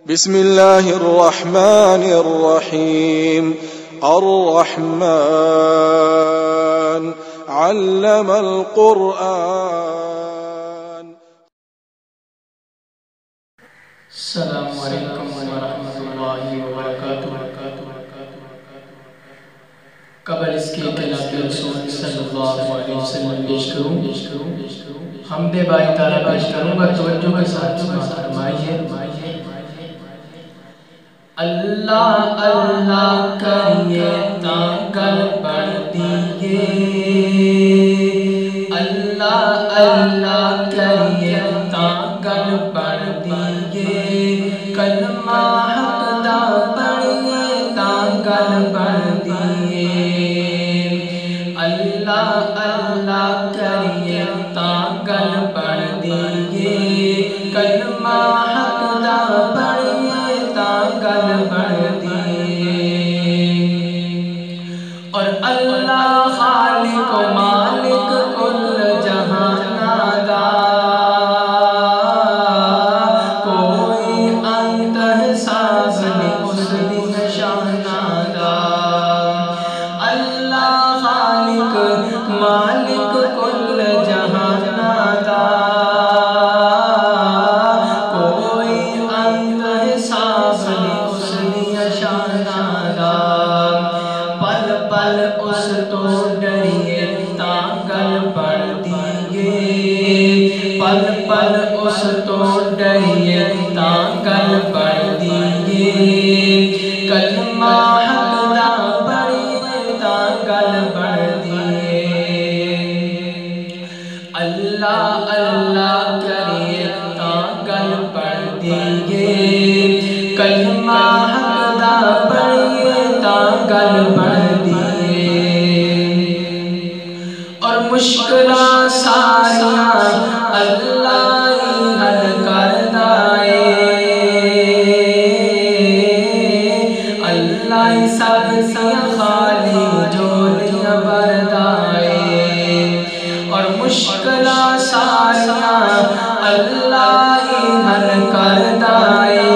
بسم الله الرحمن الرحيم. الرحمن علم القرآن. السلام علیکم ورحمۃ اللہ وبرکاتہ. قبل اس کے کہ نعت رسول صلی اللہ علیہ وسلم پیش کروں، حمد باری تعالیٰ پیش کروں گا. توجہ کے ساتھ سماعت فرمائیے. اللہ اللہ کریے تاکل پڑھ دیئے، اللہ اللہ کریے تاکل پڑھ دیئے، کلمہ حق دا پڑھیے تاکل پڑھ دیئے، اللہ اللہ کریے تاکل پڑھ دیئے، کلمہ حق دا پڑھیے تاکل پڑھ دیئے. اور اللہ خالق و مالک کل جہان دا، کوئی انت حساب نہیں اس دی نشان دا. اللہ خالق مالک کل جہان دا، کوئی انت حساب نہیں اس دی نشان دا. پل پل اس تو ڈریے تاکل پڑھ دیئے، پل پل اس تو ڈریے تاکل پڑھ دیئے، کلمہ حق دا پڑھیے تاکل پڑھ دیئے. اللہ اللہ کریے تاکل پڑھ دیئے، کلمہ حق دا پڑھیے تاکل پڑھ دیئے. اور مشکلہ ساریاں اللہ ہی حل کردہ ہے، اللہ ہی سب سے خالی جولیاں بردہ ہے. اور مشکلہ ساریاں اللہ ہی حل کردہ ہے،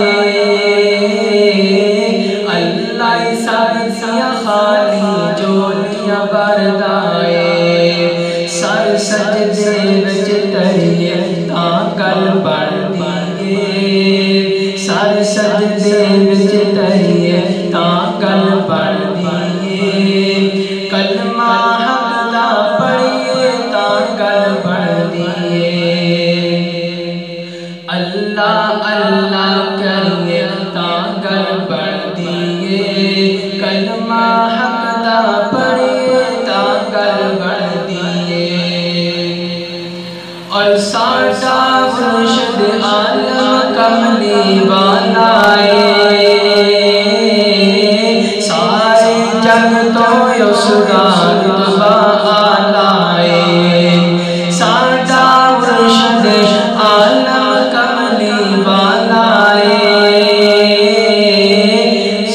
اللہ ہی سب سے خالی جولیاں بردہ ہے. سر سجدے وچ تریے تاکل پڑھ دیئے، سر سجدے وچ تریے تاکل پڑھ دیئے، کلمہ حق دا پڑھیے تاکل پڑھ دیئے. اللہ اللہ کریے تاکل پڑھ دیئے، کلمہ حق دا پڑھیے تاکل پڑھ دیئے. اور ساڈا مرشد عالم کملی والا ہے، سارے جگ تو اس دا رتبہ اعلیٰ ہے. ساڈا مرشد عالم کملی والا ہے،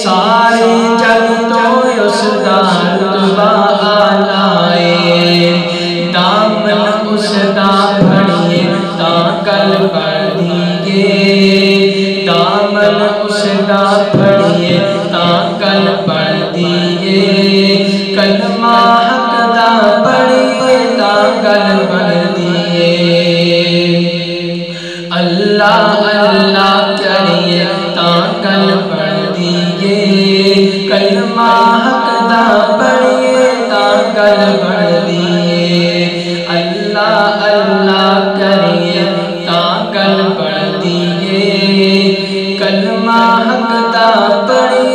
سارے جگ تو اس دا رتبہ اعلیٰ ہے. دامن اس دا پھڑیے تاکل پڑھ دیئے، دامن اس دا پھڑیے تاکل پڑھ دیئے، کلمہ حق دا پڑھیے تاکل پڑھ دیئے. اللہ اللہ کریے تاکل پڑھ دیئے، کلمہ حق دا پڑھیے تاکل پڑھ دیئے. اللہ اللہ کریے تاکل پڑھ دیئے، کلمہ حق دا پڑھیے